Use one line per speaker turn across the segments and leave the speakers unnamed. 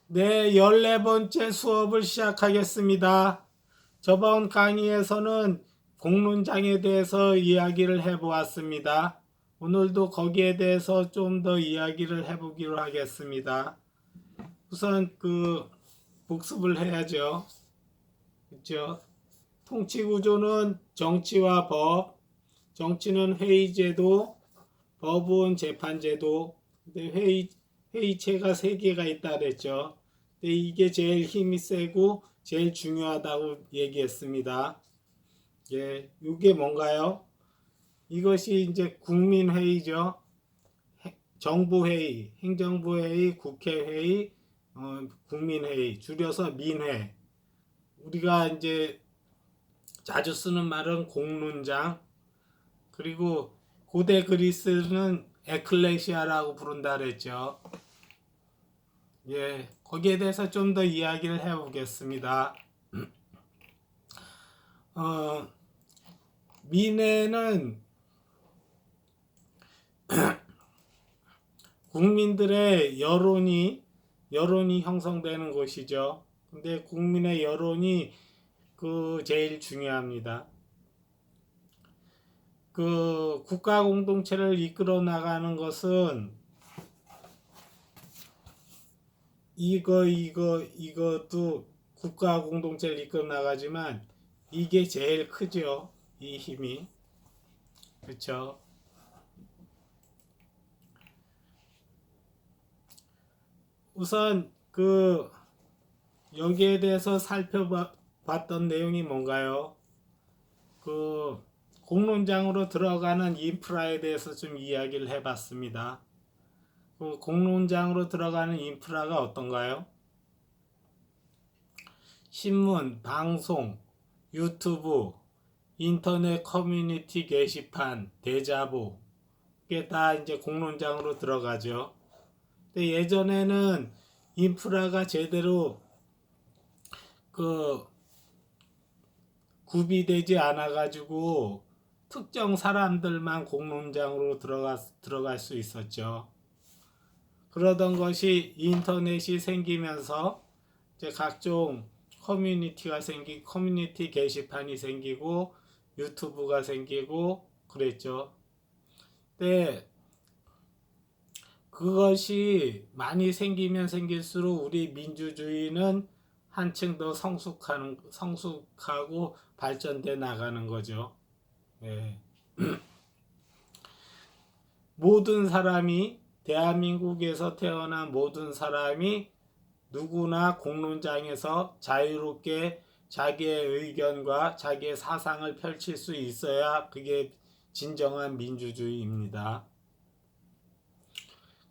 네, 14번째 수업을 시작하겠습니다. 저번 강의에서는 공론장에 대해서 이야기를 해보았습니다. 오늘도 거기에 대해서 좀 더 이야기를 해보기로 하겠습니다. 우선 복습을 해야죠. 그렇죠? 통치구조는 정치와 법, 정치는 회의제도, 법은 재판제도. 근데 회의체가 세 개가 있다 그랬죠. 근데 이게 제일 힘이 세고 제일 중요하다고 얘기했습니다. 예, 이게 뭔가요? 이것이 이제 국민회의죠. 정부회의, 행정부회의, 국회회의, 국민회의, 줄여서 민회. 우리가 이제 자주 쓰는 말은 공론장. 그리고 고대 그리스는 에클레시아라고 부른다 그랬죠. 예, 거기에 대해서 좀 더 이야기를 해보겠습니다. 어, 민회는 국민들의 여론이 형성되는 곳이죠. 근데 국민의 여론이 제일 중요합니다. 국가 공동체를 이끌어 나가는 것은 이것도 국가 공동체를 이끌어 나가지만 이게 제일 크죠. 이 힘이. 그렇죠? 우선 여기에 대해서 살펴봤던 내용이 뭔가요? 공론장으로 들어가는 인프라에 대해서 좀 이야기를 해봤습니다. 공론장으로 들어가는 인프라가 어떤가요? 신문, 방송, 유튜브, 인터넷 커뮤니티 게시판, 대자보, 이게 다 이제 공론장으로 들어가죠. 근데 예전에는 인프라가 제대로 구비되지 않아 가지고 특정 사람들만 공론장으로 들어갈 수 있었죠. 그러던 것이 인터넷이 생기면서 이제 각종 커뮤니티 게시판이 생기고 유튜브가 생기고 그랬죠. 근데 그것이 많이 생기면 생길수록 우리 민주주의는 한층 더 성숙하고 발전돼 나가는 거죠. 예. 모든 사람이 대한민국에서 태어난 모든 사람이 누구나 공론장에서 자유롭게 자기의 의견과 자기의 사상을 펼칠 수 있어야 그게 진정한 민주주의입니다.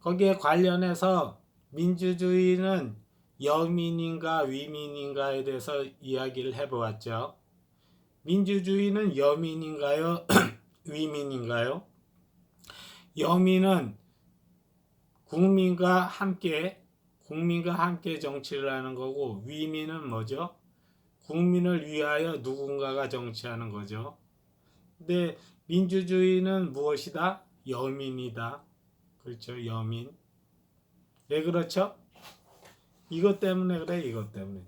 거기에 관련해서 민주주의는 여민인가 위민인가에 대해서 이야기를 해보았죠. 민주주의는 여민인가요? 위민인가요? 여민은 국민과 함께 정치를 하는 거고, 위민은 뭐죠? 국민을 위하여 누군가가 정치하는 거죠. 근데 민주주의는 무엇이다? 여민이다. 그렇죠, 여민. 왜 그렇죠? 이것 때문에 그래, 이것 때문에.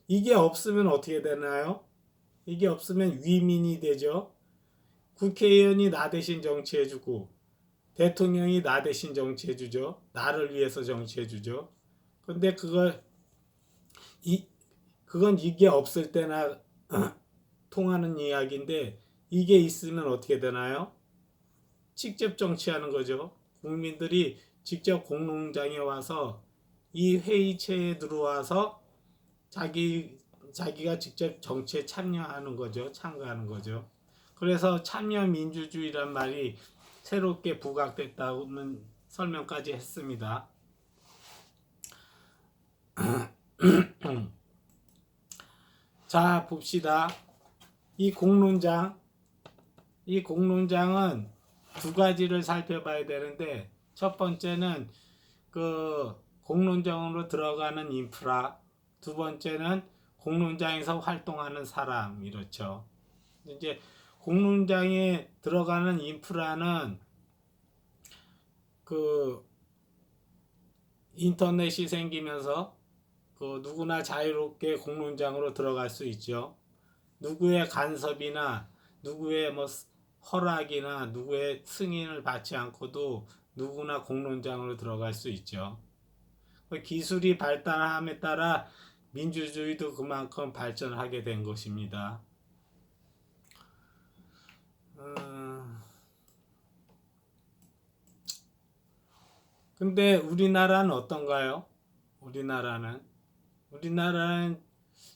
이게 없으면 어떻게 되나요? 이게 없으면 위민이 되죠. 국회의원이 나 대신 정치해주고, 대통령이 나 대신 정치해주죠. 나를 위해서 정치해주죠. 근데 그건 이게 없을 때나 통하는 이야기인데, 이게 있으면 어떻게 되나요? 직접 정치하는 거죠. 국민들이 직접 공론장에 와서 이 회의체에 들어와서 자기가 직접 정치에 참여하는 거죠. 참가하는 거죠. 그래서 참여 민주주의란 말이 새롭게 부각됐다는 설명까지 했습니다. 자, 봅시다. 이 공론장은 두 가지를 살펴봐야 되는데, 첫 번째는 공론장으로 들어가는 인프라, 두 번째는 공론장에서 활동하는 사람, 이렇죠. 이제 공론장에 들어가는 인프라는 인터넷이 생기면서 그 누구나 자유롭게 공론장으로 들어갈 수 있죠. 누구의 간섭이나 누구의 뭐 허락이나 누구의 승인을 받지 않고도 누구나 공론장으로 들어갈 수 있죠. 기술이 발달함에 따라 민주주의도 그만큼 발전하게 된 것입니다. 근데 우리나라는 어떤가요? 우리나라는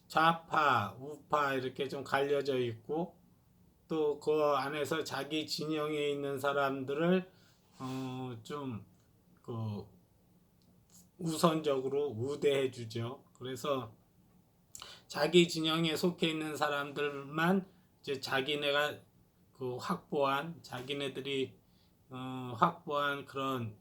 좌파, 우파 이렇게 좀 갈려져 있고 또 그 안에서 자기 진영에 있는 사람들을 좀 그 우선적으로 우대해 주죠. 그래서 자기 진영에 속해 있는 사람들만 이제 자기네가 그 자기네들이 확보한 그런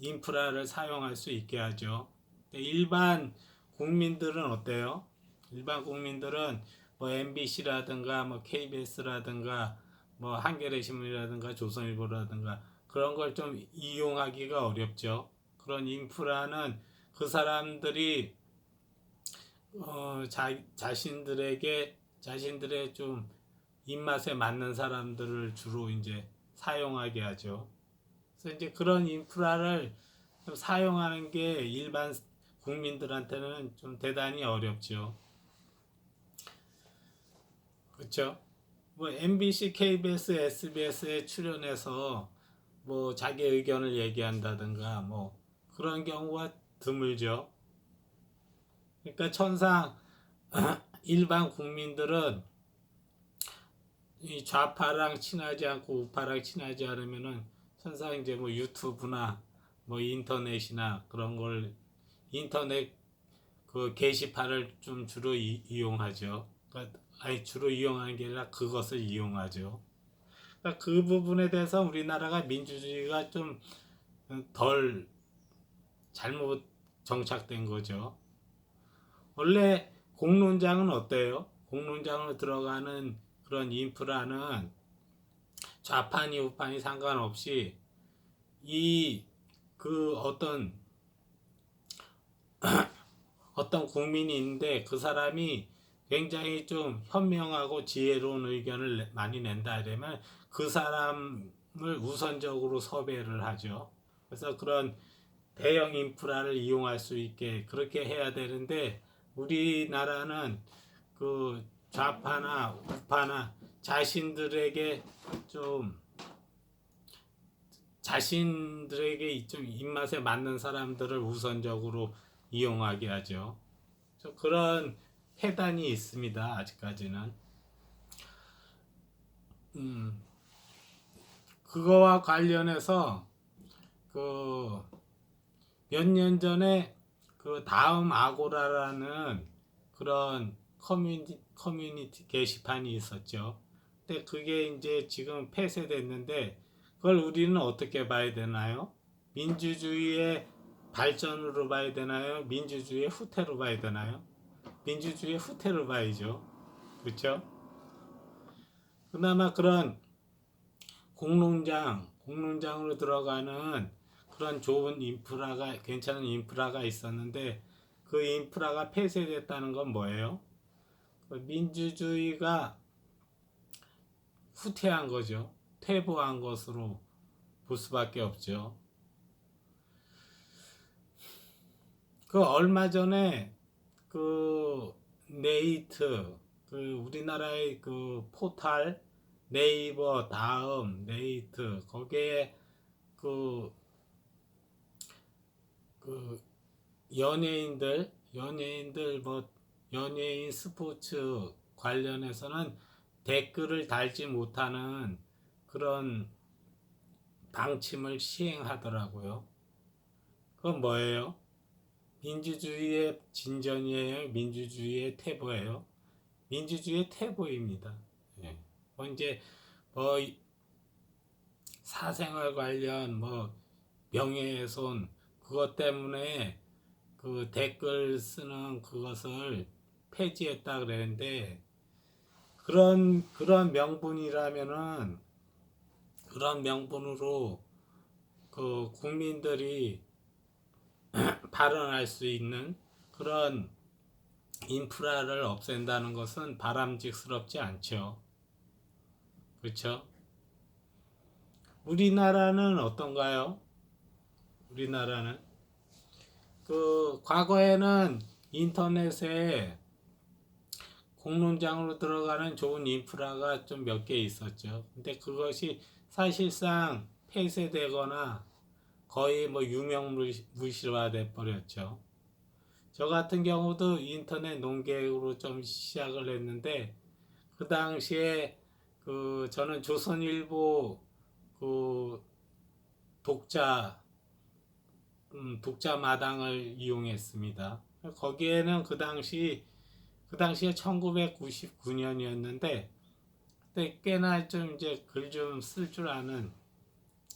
인프라를 사용할 수 있게 하죠. 일반 국민들은 어때요? 일반 국민들은 뭐 MBC라든가 뭐 KBS라든가 뭐 한겨레신문이라든가 조선일보라든가 그런 걸 좀 이용하기가 어렵죠. 그런 인프라는 그 사람들이 자신들의 좀 입맛에 맞는 사람들을 주로 이제 사용하게 하죠. 그래서 이제 그런 인프라를 좀 사용하는 게 일반 국민들한테는 좀 대단히 어렵죠. 그렇죠? 뭐 MBC, KBS, SBS에 출연해서 뭐 자기 의견을 얘기한다든가 뭐 그런 경우가 드물죠. 그러니까 천상 일반 국민들은 이 좌파랑 친하지 않고 우파랑 친하지 않으면은 천상 이제 뭐 유튜브나 뭐 인터넷이나 그런 걸 인터넷 그 게시판을 좀 주로 이용하죠. 그러니까 주로 이용하는 게 아니라 그것을 이용하죠. 그러니까 그 부분에 대해서 우리나라가 민주주의가 좀 덜 잘못 정착된 거죠. 원래 공론장은 어때요? 공론장으로 들어가는 그런 인프라는 좌판이 우판이 상관없이 이 그 어떤 국민이 있는데 그 사람이 굉장히 좀 현명하고 지혜로운 의견을 많이 낸다 이러면 그 사람을 우선적으로 섭외를 하죠. 그래서 그런 대형 인프라를 이용할 수 있게 그렇게 해야 되는데 우리나라는 그 좌파나 우파나 자신들에게 좀 입맛에 맞는 사람들을 우선적으로 이용하게 하죠. 그런 해단이 있습니다. 아직까지는. 그거와 관련해서 그 몇 년 전에 그 다음 아고라라는 그런 커뮤니티 게시판이 있었죠. 근데 그게 이제 지금 폐쇄됐는데 그걸 우리는 어떻게 봐야 되나요? 민주주의의 발전으로 봐야 되나요? 민주주의의 후퇴로 봐야 되나요? 민주주의의 후퇴로 봐야죠. 그렇죠? 그나마 그런 공론장으로 들어가는 그런 좋은 괜찮은 인프라가 있었는데 그 인프라가 폐쇄됐다는 건 뭐예요? 민주주의가 후퇴한 거죠. 퇴보한 것으로 볼 수밖에 없죠. 그 얼마 전에 그 네이트 우리나라의 그 포탈 네이버 다음 네이트 거기에 그 연예인들 뭐 연예인 스포츠 관련해서는 댓글을 달지 못하는 그런 방침을 시행하더라고요. 그건 뭐예요? 민주주의의 진전이에요? 민주주의의 퇴보예요? 민주주의의 퇴보입니다. 예. 뭐 이제 뭐 사생활 관련 뭐 명예훼손 그것 때문에 그 댓글 쓰는 그것을 폐지했다 그랬는데 그런 명분이라면은 그런 명분으로 그 국민들이 발언할 수 있는 그런 인프라를 없앤다는 것은 바람직스럽지 않죠. 그렇죠? 우리나라는 어떤가요? 우리나라는 과거에는 인터넷에 공론장으로 들어가는 좋은 인프라가 좀 몇 개 있었죠. 근데 그것이 사실상 폐쇄되거나 거의 유명무실화돼 버렸죠. 저 같은 경우도 인터넷 농객으로 좀 시작을 했는데 그 당시에 저는 조선일보 그 독자 독자 마당을 이용했습니다. 거기에는 그 당시에 1999년이었는데 그때 꽤나 좀 이제 글 좀 쓸 줄 아는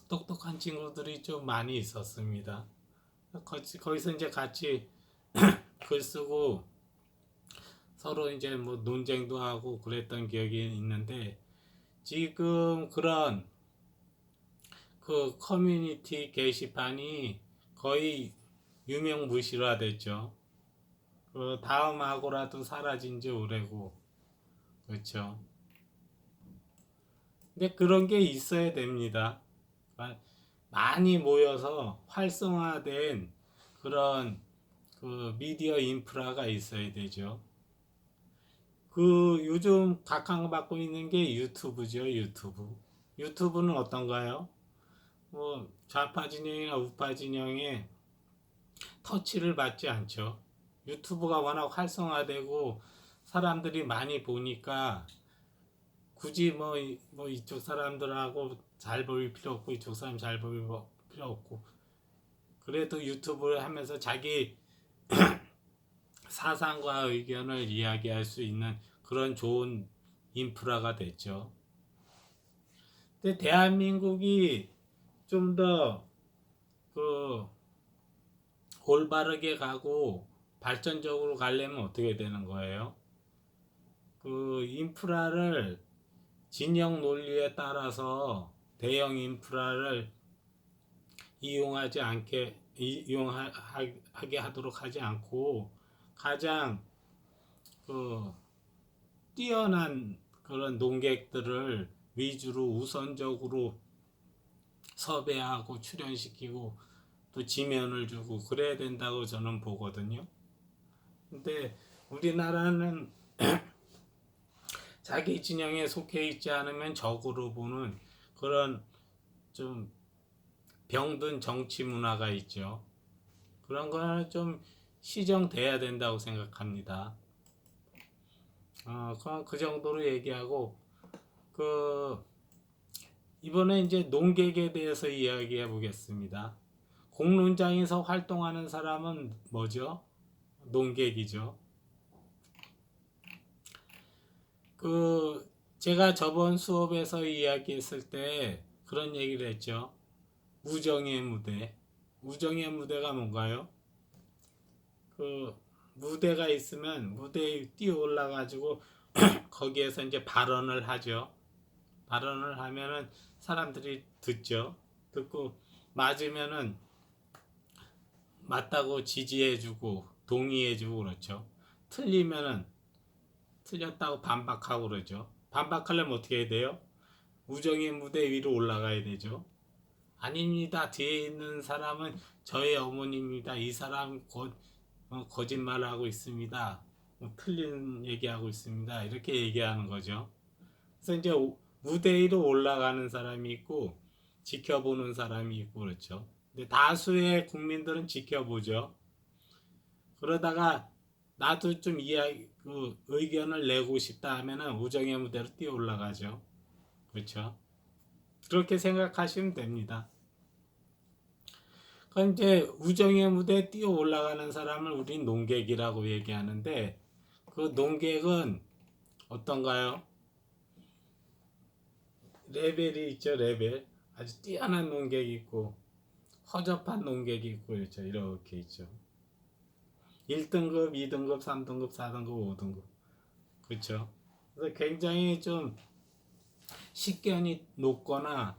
똑똑한 친구들이 좀 많이 있었습니다. 거기서 이제 같이 글 쓰고 서로 이제 논쟁도 하고 그랬던 기억이 있는데 지금 그런 커뮤니티 게시판이 거의 유명무실화됐죠. 다음 아고라도 사라진 지 오래고 그렇죠. 근데 그런 게 있어야 됩니다. 많이 모여서 활성화된 그런 미디어 인프라가 있어야 되죠. 요즘 각광받고 있는 게 유튜브죠. 유튜브는 어떤가요? 좌파 진영이나 우파 진영에 터치를 받지 않죠. 유튜브가 워낙 활성화되고 사람들이 많이 보니까 굳이 이쪽 사람들하고 잘 보일 필요 없고 이쪽 사람 잘 보일 필요 없고 그래도 유튜브를 하면서 자기 사상과 의견을 이야기할 수 있는 그런 좋은 인프라가 됐죠. 근데 대한민국이 좀 더 올바르게 가고 발전적으로 가려면 어떻게 되는 거예요? 인프라를 진영 논리에 따라서 대형 인프라를 이용하게 하도록 하지 않고 가장 뛰어난 그런 농객들을 위주로 우선적으로 섭외하고 출연시키고 또 지면을 주고 그래야 된다고 저는 보거든요. 근데 우리나라는 자기 진영에 속해 있지 않으면 적으로 보는 그런 좀 병든 정치 문화가 있죠. 그런 거는 좀 시정돼야 된다고 생각합니다. 그 정도로 얘기하고 이번에 이제 농객에 대해서 이야기해 보겠습니다. 공론장에서 활동하는 사람은 뭐죠? 농객이죠. 제가 저번 수업에서 이야기했을 때 그런 얘기를 했죠. 우정의 무대. 우정의 무대가 뭔가요? 무대가 있으면 무대에 뛰어 올라가지고 거기에서 이제 발언을 하죠. 발언을 하면은 사람들이 듣죠. 듣고 맞으면은 맞다고 지지해주고 동의해주고 그렇죠. 틀리면은 틀렸다고 반박하고 그러죠. 반박하려면 어떻게 해야 돼요? 우정의 무대 위로 올라가야 되죠. 아닙니다. 뒤에 있는 사람은 저의 어머니입니다. 이 사람 거짓말하고 있습니다. 틀린 얘기하고 있습니다. 이렇게 얘기하는 거죠. 그래서 이제 무대 위로 올라가는 사람이 있고 지켜보는 사람이 있고 그렇죠. 근데 다수의 국민들은 지켜보죠. 그러다가 나도 좀 의견을 내고 싶다 하면은 우정의 무대로 뛰어 올라가죠. 그렇죠. 그렇게 생각하시면 됩니다. 그럼 이제 우정의 무대에 뛰어 올라가는 사람을 우린 농객이라고 얘기하는데 그 농객은 어떤가요? 레벨이 있죠. 레벨. 아주 뛰어난 농객이 있고 허접한 농객이 있고 그렇죠. 이렇게 있죠. 1등급, 2등급, 3등급, 4등급, 5등급. 그렇죠. 그래서 굉장히 좀 식견이 높거나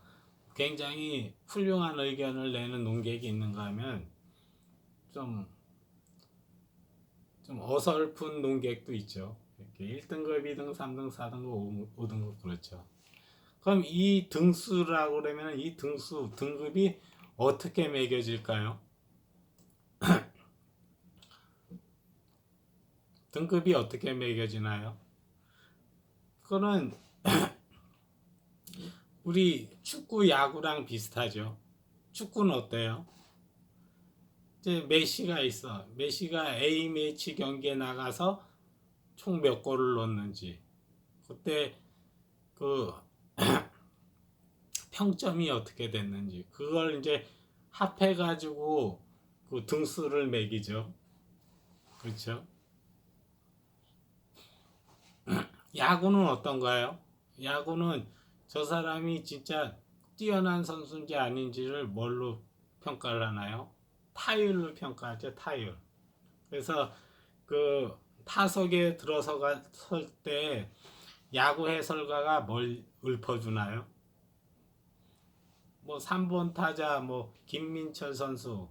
굉장히 훌륭한 의견을 내는 농객이 있는가 하면 좀 어설픈 농객도 있죠. 이렇게 1등급, 2등급, 3등급, 4등급, 5등급 그렇죠. 그럼 이 등수라고 그러면 이 등급이 어떻게 매겨질까요? 등급이 어떻게 매겨지나요? 그거는 우리 축구, 야구랑 비슷하죠. 축구는 어때요? 이제 메시가 있어. 메시가 A매치 경기에 나가서 총 몇 골을 넣었는지, 그때 그 평점이 어떻게 됐는지, 그걸 이제 합해가지고 그 등수를 매기죠. 그렇죠? 야구는 어떤가요? 야구는 저 사람이 진짜 뛰어난 선수인지 아닌지를 뭘로 평가를 하나요? 타율로 평가하죠, 타율. 그래서 그 타석에 들어서 설 때 야구 해설가가 뭘 읊어주나요? 뭐 3번 타자 뭐 김민철 선수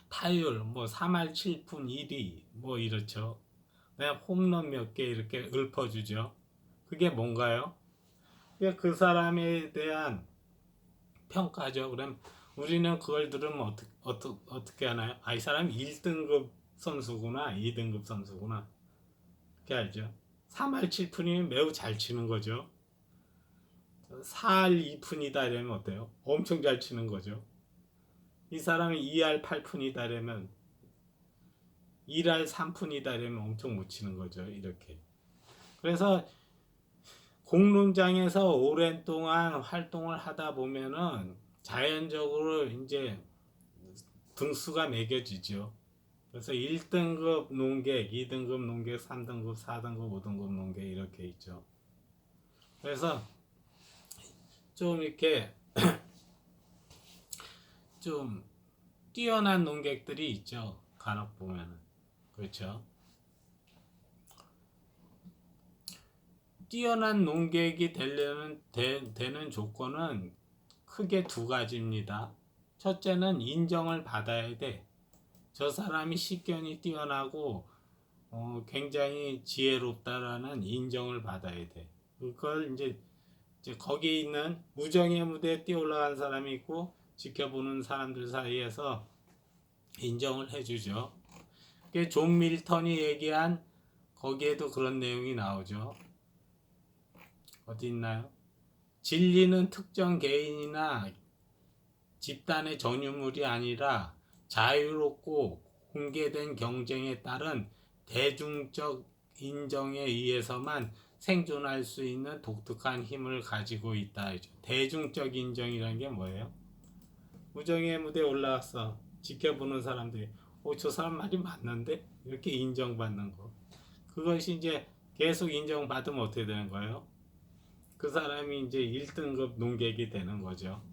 타율 뭐 3할 7푼 1위 뭐 이렇죠. 그냥 홈런 몇 개 이렇게 읊어주죠. 그게 뭔가요? 그 사람에 대한 평가죠. 그럼 우리는 그걸 들으면 어떻게 하나요? 아, 이 사람이 1등급 선수구나, 2등급 선수구나. 그렇게 알죠. 3할 7푼이면 매우 잘 치는 거죠. 4할 2푼이다 이러면 어때요? 엄청 잘 치는 거죠. 이 사람이 2할 8푼이다 이러면 1할 3푼이다 이러면 엄청 못 치는 거죠. 이렇게. 그래서 공론장에서 오랜 동안 활동을 하다 보면은 자연적으로 이제 등수가 매겨지죠. 그래서 1등급 농객, 2등급 농객, 3등급, 4등급, 5등급 농객 이렇게 있죠. 그래서 좀 이렇게 좀 뛰어난 농객들이 있죠. 간혹 보면은. 그렇죠. 뛰어난 농객이 되는 조건은 크게 두 가지입니다. 첫째는 인정을 받아야 돼. 저 사람이 식견이 뛰어나고 굉장히 지혜롭다라는 인정을 받아야 돼. 그걸 이제 거기 있는 우정의 무대에 뛰어 올라간 사람이 있고 지켜보는 사람들 사이에서 인정을 해주죠. 존 밀턴이 얘기한 거기에도 그런 내용이 나오죠. 어디 있나요? 진리는 특정 개인이나 집단의 전유물이 아니라 자유롭고 공개된 경쟁에 따른 대중적 인정에 의해서만 생존할 수 있는 독특한 힘을 가지고 있다. 대중적 인정이라는 게 뭐예요? 우정의 무대에 올라왔어. 지켜보는 사람들이 저 사람 말이 맞는데? 이렇게 인정받는 거. 그것이 이제 계속 인정받으면 어떻게 되는 거예요? 그 사람이 이제 1등급 농객이 되는 거죠.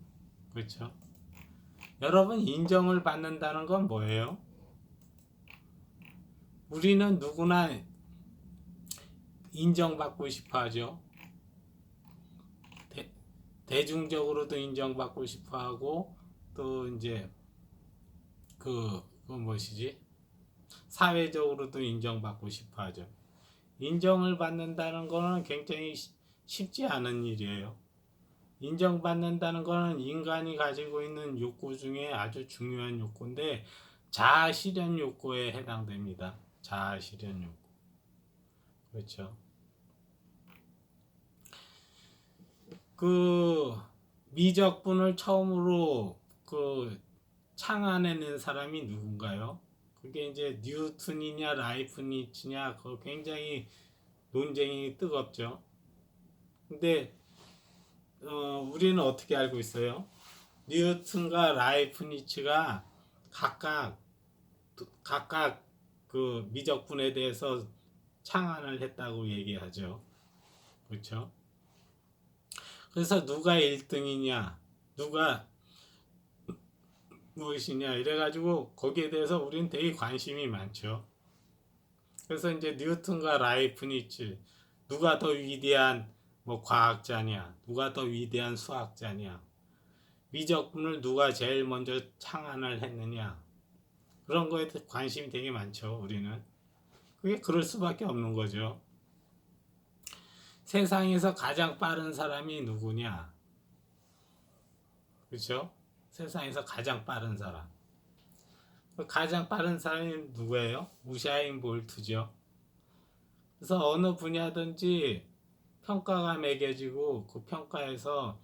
그렇죠? 여러분, 인정을 받는다는 건 뭐예요? 우리는 누구나 인정받고 싶어 하죠. 대중적으로도 인정받고 싶어 하고, 또 이제 그 무엇이지? 사회적으로도 인정받고 싶어 하죠. 인정을 받는다는 거는 굉장히 쉽지 않은 일이에요. 인정받는다는 거는 인간이 가지고 있는 욕구 중에 아주 중요한 욕구인데 자아 실현 욕구에 해당됩니다. 자아 실현 욕구. 그렇죠. 그 미적분을 처음으로 그 창안해낸 사람이 누군가요? 그게 이제 뉴턴이냐 라이프니츠냐 그 굉장히 논쟁이 뜨겁죠. 근데 우리는 어떻게 알고 있어요? 뉴턴과 라이프니츠가 각각 그 미적분에 대해서 창안을 했다고 얘기하죠. 그렇죠? 그래서 누가 1등이냐, 누가 무엇이냐 이래가지고 거기에 대해서 우리는 되게 관심이 많죠. 그래서 이제 뉴턴과 라이프니츠 누가 더 위대한 뭐 과학자냐, 누가 더 위대한 수학자냐, 미적분을 누가 제일 먼저 창안을 했느냐, 그런 거에 관심이 되게 많죠. 우리는 그게 그럴 수밖에 없는 거죠. 세상에서 가장 빠른 사람이 누구냐? 그렇죠? 세상에서 가장 빠른 사람. 가장 빠른 사람이 누구예요? 우사인 볼트죠. 그래서 어느 분야든지 평가가 매겨지고 그 평가에서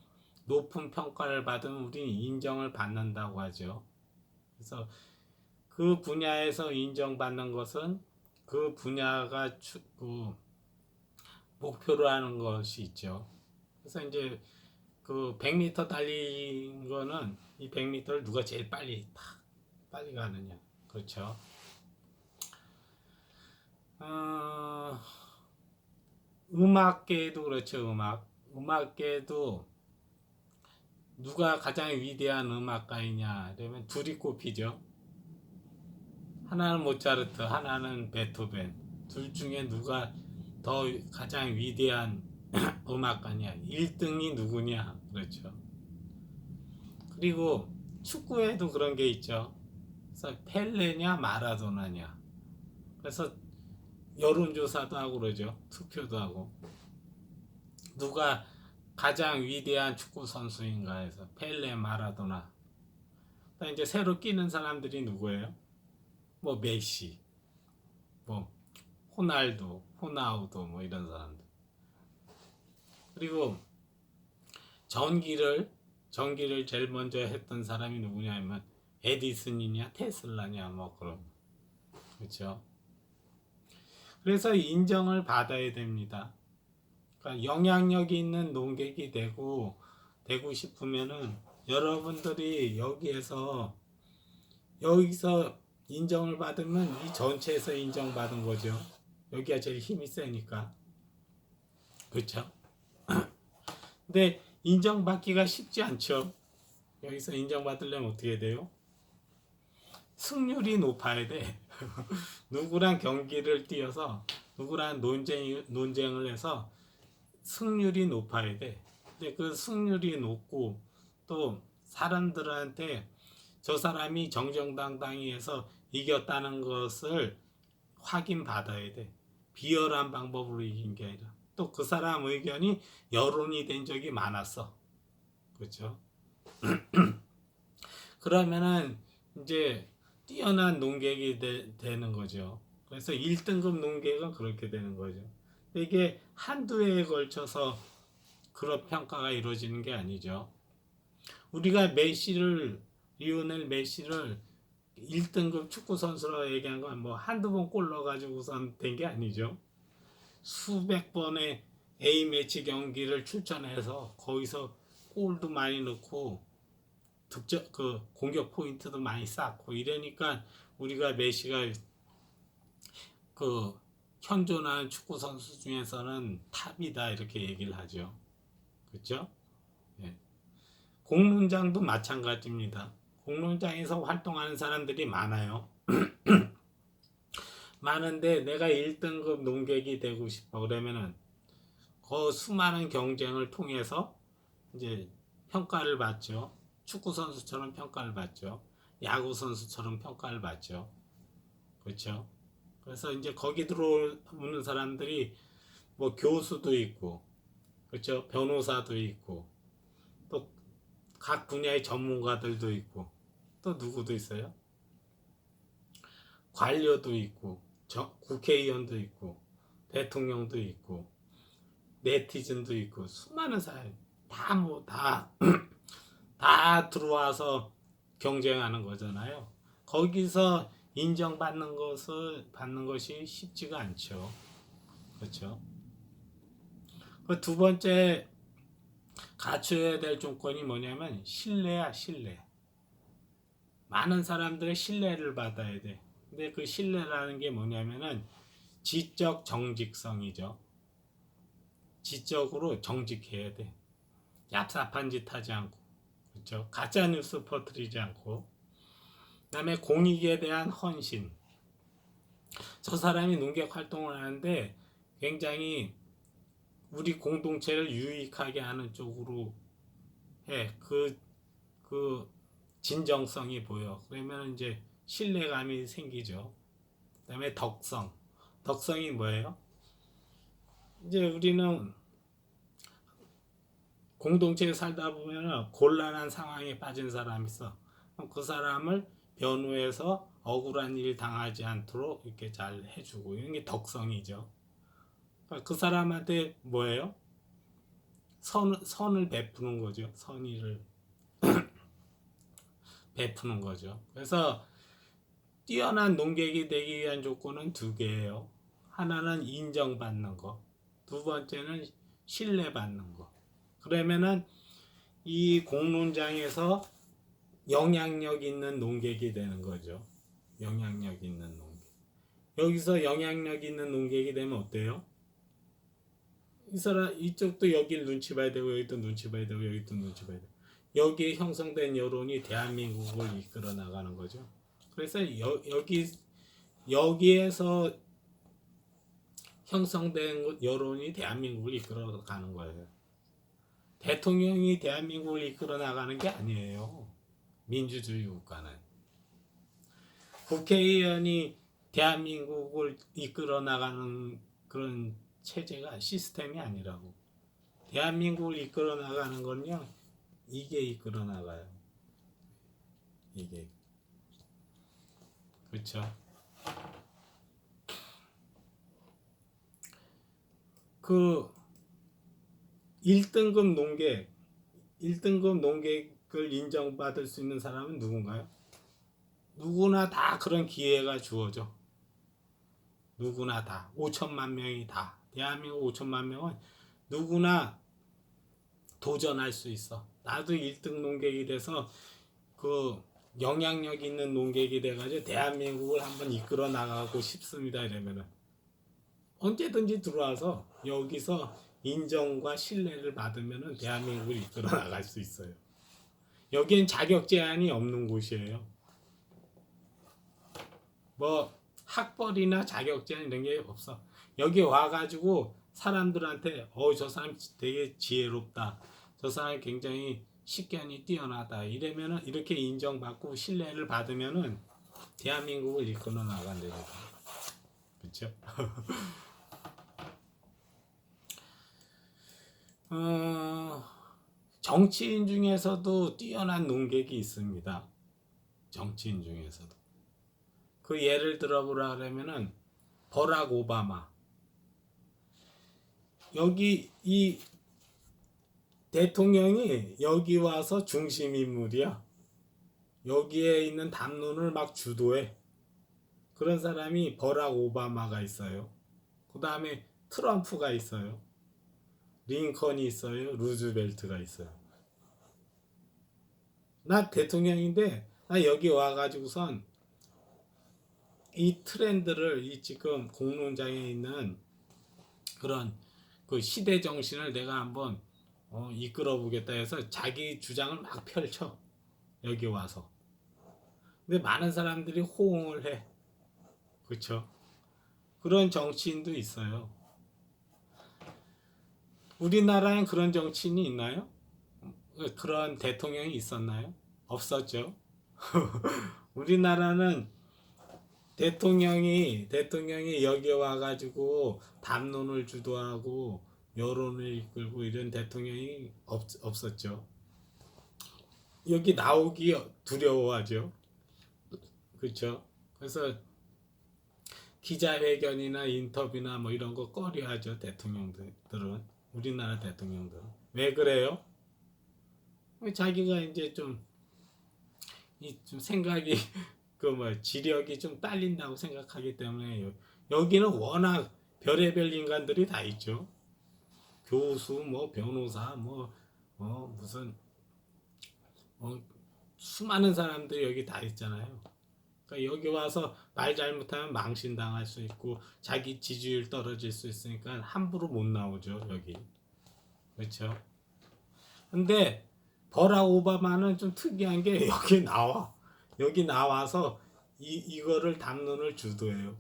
높은 평가를 받으면 우리는 인정을 받는다고 하죠. 그래서 그 분야에서 인정받는 것은 그 분야가 목표로 하는 것이 있죠. 그래서 이제 그 100m 달린 거는 이 100m를 누가 제일 빨리 가느냐. 그렇죠. 음악계도 그렇죠. 음악계도 누가 가장 위대한 음악가이냐 그러면 둘이 꼽히죠. 하나는 모차르트, 하나는 베토벤. 둘 중에 누가 더 가장 위대한 음악가냐, 1등이 누구냐. 그렇죠. 그리고 축구에도 그런 게 있죠. 그래서 펠레냐 마라도나냐. 그래서 여론조사도 하고 그러죠. 투표도 하고. 누가 가장 위대한 축구 선수인가 해서 펠레 마라도나. 이제 새로 끼는 사람들이 누구예요? 뭐 메시, 뭐 호날두, 호나우두 뭐 이런 사람들. 그리고 전기를 제일 먼저 했던 사람이 누구냐면 에디슨이냐 테슬라냐 뭐 그런. 그렇죠. 그래서 인정을 받아야 됩니다. 그러니까 영향력이 있는 농객이 되고 싶으면은 여러분들이 여기서 인정을 받으면 이 전체에서 인정받은 거죠. 여기가 제일 힘이 세니까. 그렇죠? 근데 인정받기가 쉽지 않죠. 여기서 인정받으려면 어떻게 돼요? 승률이 높아야 돼. 누구랑 경기를 뛰어서 누구랑 논쟁을 해서 승률이 높아야 돼. 근데 그 승률이 높고 또 사람들한테 저 사람이 정정당당히 해서 이겼다는 것을 확인받아야 돼. 비열한 방법으로 이긴 게 아니라 또 그 사람 의견이 여론이 된 적이 많았어. 그렇죠? 그러면은 이제 뛰어난 농객이 되는 거죠. 그래서 1등급 농객은 그렇게 되는 거죠. 이게 한두 해에 걸쳐서 그런 평가가 이루어지는 게 아니죠. 우리가 리오넬 메시를 1등급 축구 선수라고 얘기한 건 뭐 한두 번 골 넣어가지고선 된 게 아니죠. 수백 번의 A매치 경기를 출전해서 거기서 골도 많이 넣고 득점 공격 포인트도 많이 쌓고 이러니까 우리가 메시가 그 현존하는 축구 선수 중에서는 탑이다 이렇게 얘기를 하죠. 그렇죠? 예. 공론장도 마찬가지입니다. 공론장에서 활동하는 사람들이 많아요. 많은데 내가 1등급 농객이 되고 싶어 그러면은 그 수많은 경쟁을 통해서 이제 평가를 받죠. 축구 선수처럼 평가를 받죠. 야구 선수처럼 평가를 받죠. 그렇죠? 그래서 이제 거기 들어오는 사람들이 뭐 교수도 있고, 그렇죠? 변호사도 있고, 또 각 분야의 전문가들도 있고, 또 누구도 있어요? 관료도 있고, 국회의원도 있고, 대통령도 있고, 네티즌도 있고, 수많은 사람 다 들어와서 경쟁하는 거잖아요. 거기서 인정받는 것이 쉽지가 않죠. 그렇죠. 그 두 번째 갖춰야 될 조건이 뭐냐면 신뢰야, 신뢰. 많은 사람들의 신뢰를 받아야 돼. 근데 그 신뢰라는 게 뭐냐면은 지적 정직성이죠. 지적으로 정직해야 돼. 얍삽한 짓 하지 않고, 그렇죠? 가짜 뉴스 퍼뜨리지 않고, 그다음에 공익에 대한 헌신. 저 사람이 농객 활동을 하는데 굉장히 우리 공동체를 유익하게 하는 쪽으로 해. 그 진정성이 보여. 그러면 이제 신뢰감이 생기죠. 그다음에 덕성. 덕성이 뭐예요? 이제 우리는 공동체에 살다 보면 곤란한 상황에 빠진 사람이 있어. 그럼 그 사람을 변호해서 억울한 일 당하지 않도록 이렇게 잘 해주고, 이런 게 덕성이죠. 그러니까 그 사람한테 뭐예요? 선을 베푸는 거죠. 선의를 베푸는 거죠. 그래서 뛰어난 농객이 되기 위한 조건은 두 개예요. 하나는 인정받는 거, 두 번째는 신뢰받는 거. 그러면은 이 공론장에서 영향력 있는 농객이 되는 거죠. 영향력 있는 농객. 여기서 영향력 있는 농객이 되면 어때요? 이 사람 이쪽도 여길 눈치 봐야 되고, 여기도 눈치 봐야 되고, 여기도 눈치 봐야 되고, 여기에 형성된 여론이 대한민국을 이끌어 나가는 거죠. 그래서 여기에서 형성된 여론이 대한민국을 이끌어 가는 거예요. 대통령이 대한민국을 이끌어 나가는 게 아니에요. 민주주의 국가는 국회의원이 대한민국을 이끌어 나가는 그런 체제가 시스템이 아니라고. 대한민국을 이끌어 나가는 건요, 이게 이끌어 나가요. 이게. 그렇죠. 그 1등급 농객을 인정받을 수 있는 사람은 누군가요? 누구나 다 그런 기회가 주어져. 누구나 다. 5천만 명이 다. 대한민국 5천만 명은 누구나 도전할 수 있어. 나도 1등 농객이 돼서 그 영향력 있는 농객이 돼가지고 대한민국을 한번 이끌어 나가고 싶습니다. 이러면은 언제든지 들어와서 여기서 인정과 신뢰를 받으면은 대한민국을 이끌어 나갈 수 있어요. 여기엔 자격 제한이 없는 곳이에요. 뭐 학벌이나 자격 제한 이런 게 없어. 여기 와가지고 사람들한테 저 사람 되게 지혜롭다, 저 사람 굉장히 식견이 뛰어나다 이러면은, 이렇게 인정받고 신뢰를 받으면은 대한민국을 이끌어 나간다니까. 그렇죠? 정치인 중에서도 뛰어난 농객이 있습니다. 정치인 중에서도. 그 예를 들어보라 그러면은 버락 오바마. 여기 이 대통령이 여기 와서 중심 인물이야. 여기에 있는 담론을 막 주도해. 그런 사람이 버락 오바마가 있어요. 그 다음에 트럼프가 있어요. 링컨이 있어요. 루즈벨트가 있어요. 나 대통령인데 나 여기 와가지고선 이 트렌드를, 이 지금 공론장에 있는 그런 그 시대 정신을 내가 한번 이끌어 보겠다 해서 자기 주장을 막 펼쳐. 여기 와서. 근데 많은 사람들이 호응을 해. 그렇죠? 그런 정치인도 있어요. 우리나라엔 그런 정치인이 있나요? 그런 대통령이 있었나요? 없었죠. 우리나라는 대통령이 여기 와가지고 담론을 주도하고 여론을 이끌고 이런 대통령이 없었죠. 여기 나오기 두려워하죠. 그렇죠? 그래서 기자회견이나 인터뷰나 뭐 이런 거 꺼려하죠. 대통령들은, 우리나라 대통령들은. 왜 그래요? 자기가 이제 좀 생각이 지력이 좀 딸린다고 생각하기 때문에. 여기는 워낙 별의별 인간들이 다 있죠. 교수, 뭐 변호사, 무슨 수많은 사람들이 여기 다 있잖아요. 그러니까 여기 와서 말 잘못하면 망신당할 수 있고 자기 지지율 떨어질 수 있으니까 함부로 못 나오죠, 여기. 그렇죠? 근데 버락 오바마는 좀 특이한 게 여기 나와서 이거를 담론을 주도해요.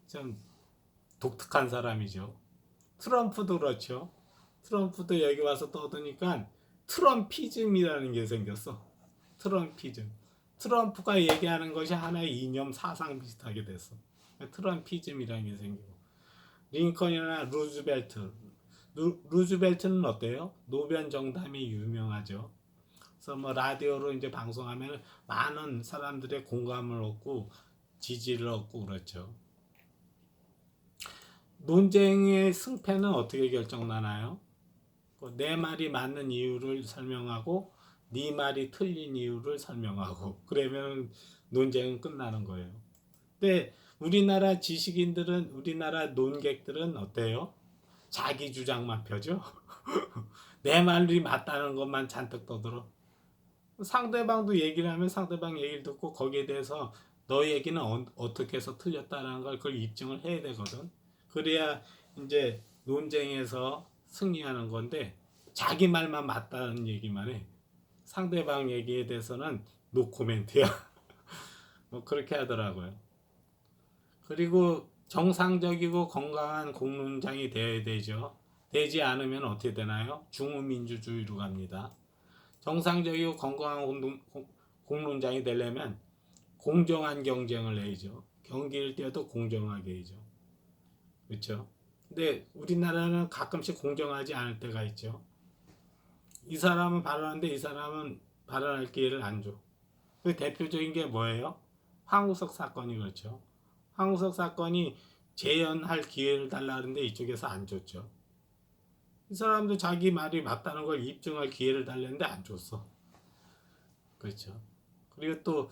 참 독특한 사람이죠. 트럼프도 그렇죠. 트럼프도 여기 와서 떠드니까 트럼피즘이라는 게 생겼어. 트럼피즘. 트럼프가 얘기하는 것이 하나의 이념 사상 비슷하게 됐어. 트럼피즘이라는 게 생기고. 링컨이나 루즈벨트는 어때요? 노변 정담이 유명하죠. 그래서 뭐 라디오로 이제 방송하면 많은 사람들의 공감을 얻고 지지를 얻고 그렇죠. 논쟁의 승패는 어떻게 결정나나요? 내 말이 맞는 이유를 설명하고 네 말이 틀린 이유를 설명하고 그러면 논쟁은 끝나는 거예요. 근데 우리나라 지식인들은 우리나라 논객들은 어때요? 자기 주장만 펴죠. 내 말이 맞다는 것만 잔뜩 떠들어. 상대방도 얘기를 하면 상대방 얘기를 듣고 거기에 대해서 너 얘기는 어떻게 해서 틀렸다는 걸 그걸 입증을 해야 되거든. 그래야 이제 논쟁에서 승리하는 건데 자기 말만 맞다는 얘기만 해. 상대방 얘기에 대해서는 노 코멘트야. 뭐 그렇게 하더라고요. 그리고 정상적이고 건강한 공론장이 되어야 되죠. 되지 않으면 어떻게 되나요? 중우민주주의로 갑니다. 정상적이고 건강한 공론장이 되려면 공정한 경쟁을 해야죠. 경기를 뛰어도 공정하게 해야죠. 그렇죠? 근데 우리나라는 가끔씩 공정하지 않을 때가 있죠. 이 사람은 발언하는데 이 사람은 발언할 기회를 안 줘. 그 대표적인 게 뭐예요? 황우석 사건이 그렇죠. 황우석 사건이 재연할 기회를 달라는데 이쪽에서 안 줬죠. 이 사람도 자기 말이 맞다는 걸 입증할 기회를 달랬는데 안 줬어. 그렇죠. 그리고 또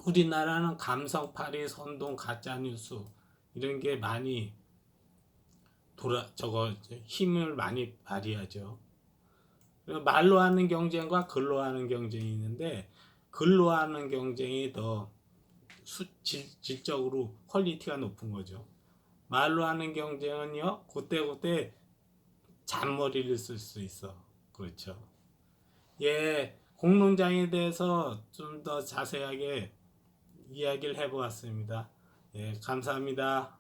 우리나라는 감성팔이, 선동, 가짜뉴스 이런 게 많이 힘을 많이 발휘하죠. 말로 하는 경쟁과 글로 하는 경쟁이 있는데 글로 하는 경쟁이 더 질적으로 퀄리티가 높은 거죠. 말로 하는 경쟁은요, 그때그때 잔머리를 쓸 수 있어. 그렇죠. 예, 공론장에 대해서 좀 더 자세하게 이야기를 해보았습니다. 예, 감사합니다.